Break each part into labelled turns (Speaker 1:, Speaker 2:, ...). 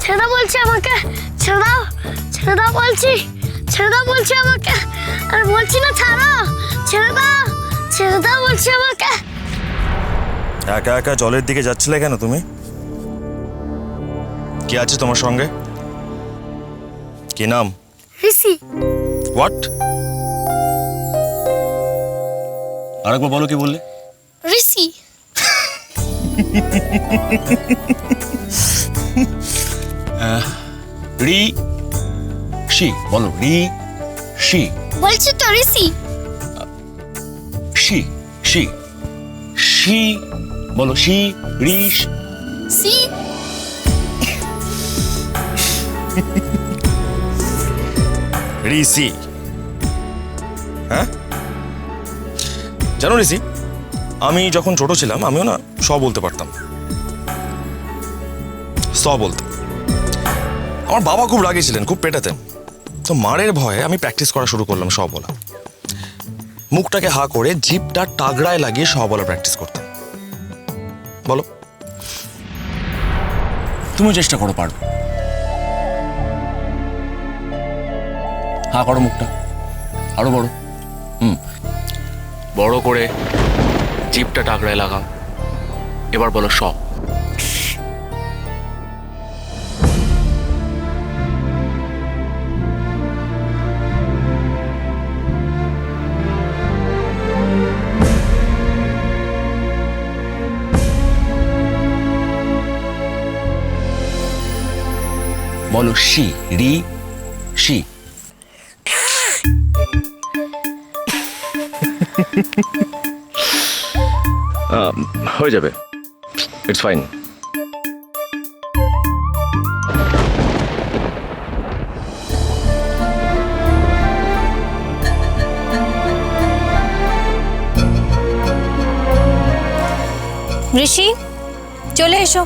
Speaker 1: ছেড়ে দাও বলছি আমাকে, ছেড়ে দাও, ছেড়ে দাও বলছি, ছেড়ে দাও বলছি আমাকে। আর বলছি না ছাড়ো, ছেড়ে দাও, ছেড়ে দাও বলছি আমাকে।
Speaker 2: একা একা জলের দিকে যাচ্ছিলে কেন তুমি? কি আছে তোমার সঙ্গে? কি নাম?
Speaker 1: ঋষি।
Speaker 2: হোয়াট? আরেকবার বলো, কি বললে?
Speaker 1: ঋষি।
Speaker 2: রি শি বলো, রি শি।
Speaker 1: বলছি তো ঋষি।
Speaker 2: শি শি শি বলো, শি রিশ।
Speaker 1: সি।
Speaker 2: ঋষি। হ্যাঁ জানো ঋষি, আমি যখন ছোট ছিলাম আমিও না স বলতে পারতাম, স বলতাম। আমার বাবা খুব রাগী ছিলেন, খুব পেটাতেন। তো মারের ভয়ে আমি প্র্যাকটিস করা শুরু করলাম স বলা। মুখটাকে হা করে জিভটা টাগড়ায় লাগিয়ে স বলা প্র্যাকটিস করতাম। বলো, তুমি চেষ্টা করো, পারবে। হা করো মুখটা, আরো বড়, বড় করে জিভটা টাকড়ায় লাগাও। এবার বলো স। বলো শি, রি শি। হয়ে যাবে, ইটস ফাইন।
Speaker 3: ঋষি, চলে এসো।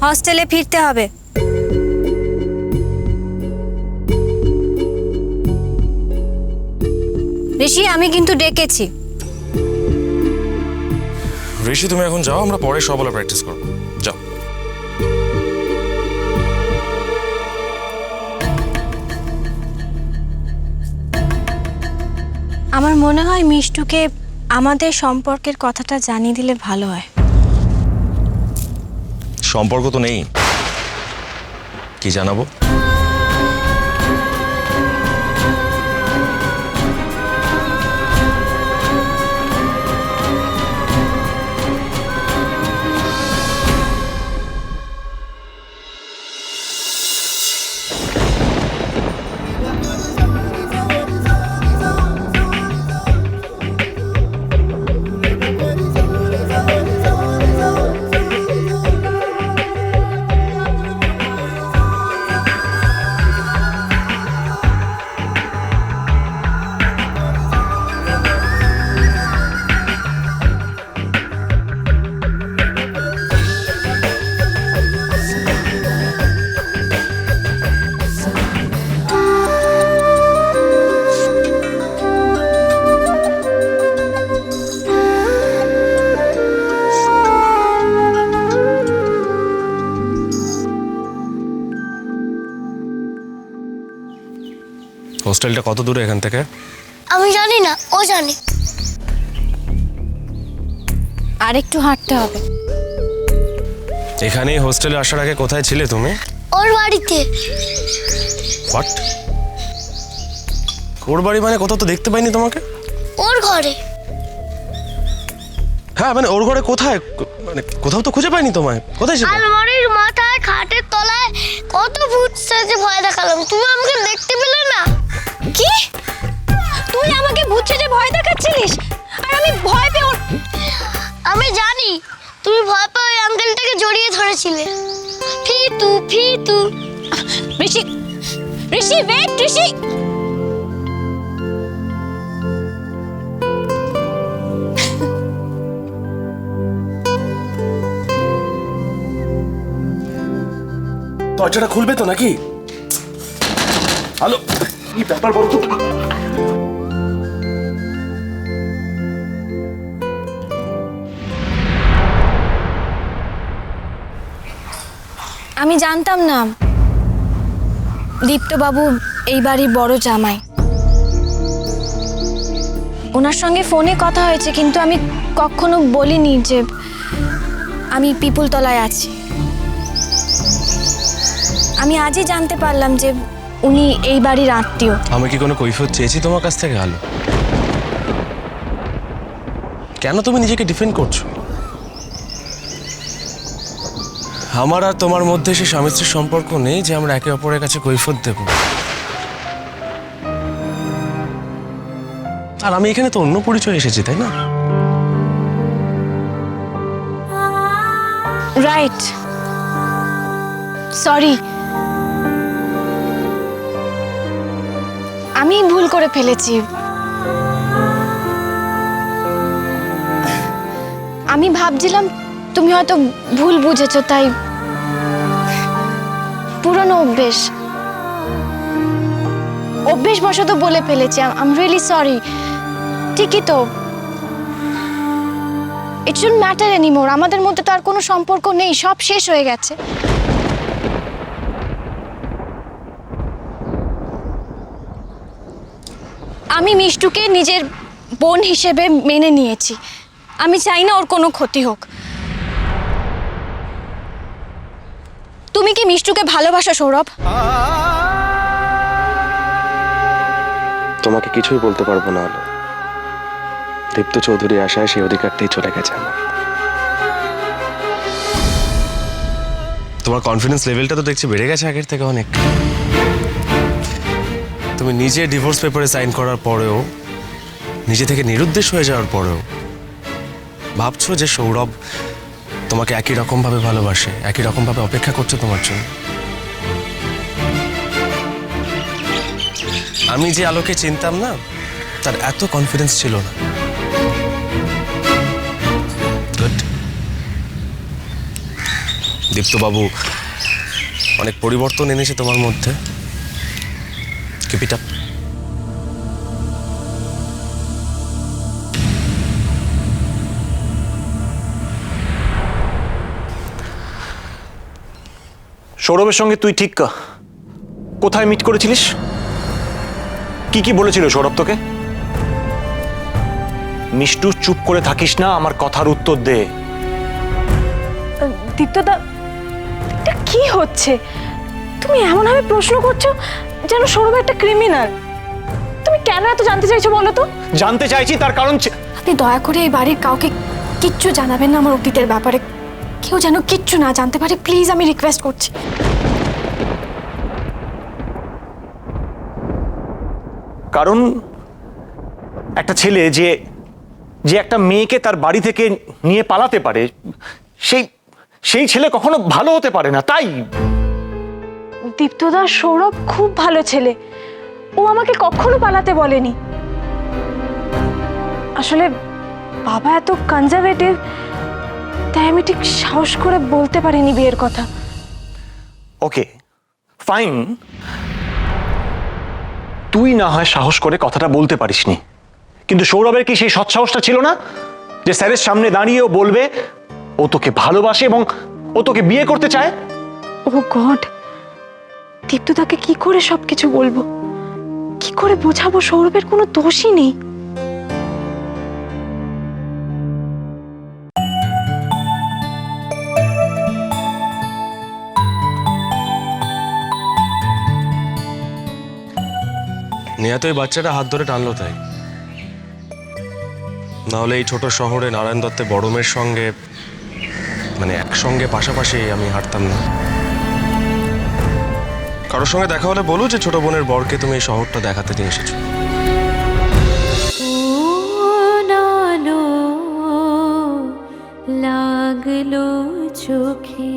Speaker 3: হস্টেলে ফিরতে হবে। ঋষি, আমি কিন্তু ডেকেছি।
Speaker 2: ঋষি তুমি এখন যাও, আমরা পরে সব বলা প্র্যাকটিস করবো, যাও।
Speaker 3: আমার মনে হয় মিষ্টুকে আমাদের সম্পর্কের কথাটা জানিয়ে দিলে ভালো হয়।
Speaker 2: সম্পর্ক তো নেই, কি জানাবো? হোস্টেলটা কত দূরে এখান থেকে?
Speaker 1: আমি জানি না, ও জানে।
Speaker 3: আর একটু হাঁটতে হবে।
Speaker 2: এখানেই হোস্টেলে আসার আগে কোথায় ছিলে তুমি?
Speaker 1: ওর বাড়িতে।
Speaker 2: হোয়াট? ওর বাড়ি মানে? কোথাও তো দেখতে পাইনি তোমাকে।
Speaker 1: ওর ঘরে।
Speaker 2: হ্যাঁ মানে ওর ঘরে কোথায়? মানে কোথাও তো খুঁজে পাইনি তোমায়, কোথায় ছিল?
Speaker 1: আলমারির মাথায়, খাটের তলায় কত ভূত সেজে ভয় দেখালাম, তুমি আমাকে দেখতে পেলে না।
Speaker 3: কি? তুই আমাকে ভূত সেজে ভয় দেখাচ্ছিলিস? আর আমি ভয় পেয়ে
Speaker 1: আমি জানি তুমি ভয় পেয়ে ওই আঙ্কেলটাকে জড়িয়ে ধরেছিলে। ফিতু ফিতু।
Speaker 3: ঋষি, ঋষি ওয়েট, ঋষি।
Speaker 4: দরজাটা খুলবে তো নাকি? হ্যালো, কি ব্যাপার বলো তো?
Speaker 3: আমি জানতাম না দীপ্তবাবু এই বাড়ির বড় জামাই। ওনার সঙ্গে ফোনে কথা হয়েছে, কিন্তু আমি কখনো বলিনি যে আমি পিপুলতলায় আছি। আমি আজই জানতে পারলাম যে উনি এই বাড়ির আত্মীয়।
Speaker 2: আমি কি কোনো কৈফিয়ত চেয়েছি তোমার কাছ থেকে? আলো, কেন তুমি নিজেকে ডিফেন্ড করছো? আমার আর তোমার মধ্যে সে স্বামী স্ত্রীর সম্পর্ক নেই যে আমরা একে অপরের কাছে কৈফিয়ত দেব। আর আমি এখানে তো অন্য পরিচয় এসেছি, তাই না?
Speaker 3: রাইট, সরি, আমি ভুল করে ফেলেছি। আমি ভাবছিলাম তুমি হয়তো ভুল বুঝেছো, তাই পুরনো অভ্যেসবশত বলে ফেলেছি। I am really sorry. ঠিকই তো, ইট শুডন্ট ম্যাটার এনিমোর। আমাদের মধ্যে তো আর কোনো সম্পর্ক নেই, সব শেষ হয়ে গেছে। আমি মিষ্টুকে নিজের বোন হিসেবে মেনে নিয়েছি। আমি চাই না ওর কোনো ক্ষতি হোক। তুমি কি মিষ্টুকে ভালোবাসো সৌরভ?
Speaker 4: তোমাকে কিছুই বলতে পারবো না আলো। দীপ্ত চৌধুরী আশায় সেই অধিকারটাই চলে গেছে আমার।
Speaker 2: তোমার কনফিডেন্স লেভেলটা তো দেখছি বেড়ে গেছে আগের থেকে অনেক। তুমি নিজে ডিভোর্স পেপারে সাইন করার পরেও, নিজে থেকে নিরুদ্দেশ হয়ে যাওয়ার পরেও ভাবছো যে সৌরভ তোমাকে একই রকমভাবে ভালোবাসে, একই রকমভাবে অপেক্ষা করছে তোমার জন্য। আমি যে আলোকে চিনতাম না, তার এত কনফিডেন্স ছিল না। গুড। দীপ্তবাবু অনেক পরিবর্তন এনেছে তোমার মধ্যে। Keep it up.
Speaker 5: সৌরভের সঙ্গে তুই ঠিক কোথায় মিট করেছিলিস? কি বলেছিল সৌরভ তোকে? মিষ্টু, চুপ করে থাকিস না, আমার কথার উত্তর দে।
Speaker 3: দীপ্তদা, এটা কি হচ্ছে? তুমি এমনভাবে প্রশ্ন করছো যেন সৌরভ একটা ক্রিমিনাল। তুমি কেন এত জানতে চাইছো বলো তো?
Speaker 5: জানতে চাইছি তার কারণ
Speaker 3: আপনি দয়া করে এই বাড়ির কাউকে কিচ্ছু জানাবেন না আমার অতীতের ব্যাপারে। কেউ যেন কিচ্ছু না জানতে পারে, প্লিজ, আমি রিকোয়েস্ট করছি।
Speaker 5: কারণ একটা ছেলে যে একটা মেয়েকে তার বাড়ি থেকে নিয়ে পালাতে পারে, সেই ছেলে কখনো ভালো হতে পারে না। তাই
Speaker 3: দীপ্তদা, সৌরভ খুব ভালো ছেলে। ও আমাকে কখনো পালাতে বলেনি। আসলে বাবা এত কনজারভেটিভ, তাই আমি ঠিক সাহস করে বলতে পারিনি বিয়ের কথা।
Speaker 5: ওকে, ফাইন, তুই না হয় সাহস করে কথাটা বলতে পারিসনি, কিন্তু সৌরভের কি সেই সৎসাহসটা ছিল না যে স্যারের সামনে দাঁড়িয়েও বলবে ও তোকে ভালোবাসে এবং ও তোকে বিয়ে করতে চায়?
Speaker 3: ও গড, দীপ্তদাকে কি করে সবকিছু বলবো? কি করে বোঝাবো সৌরভের কোনো দোষই নেই?
Speaker 2: নেহাত ওই বাচ্চাটা হাত ধরে টানলো তাই। নাহলে এই ছোট শহরে নারায়ণ দত্তের বড় মেয়ের সঙ্গে, মানে একসঙ্গে পাশাপাশি আমি হাঁটতাম না। কারোর সঙ্গে দেখা হলে বলো যে ছোট বোনের বরকে তুমি এই শহরটা দেখাতে নিয়ে এসেছো।
Speaker 6: লাগলো চোখে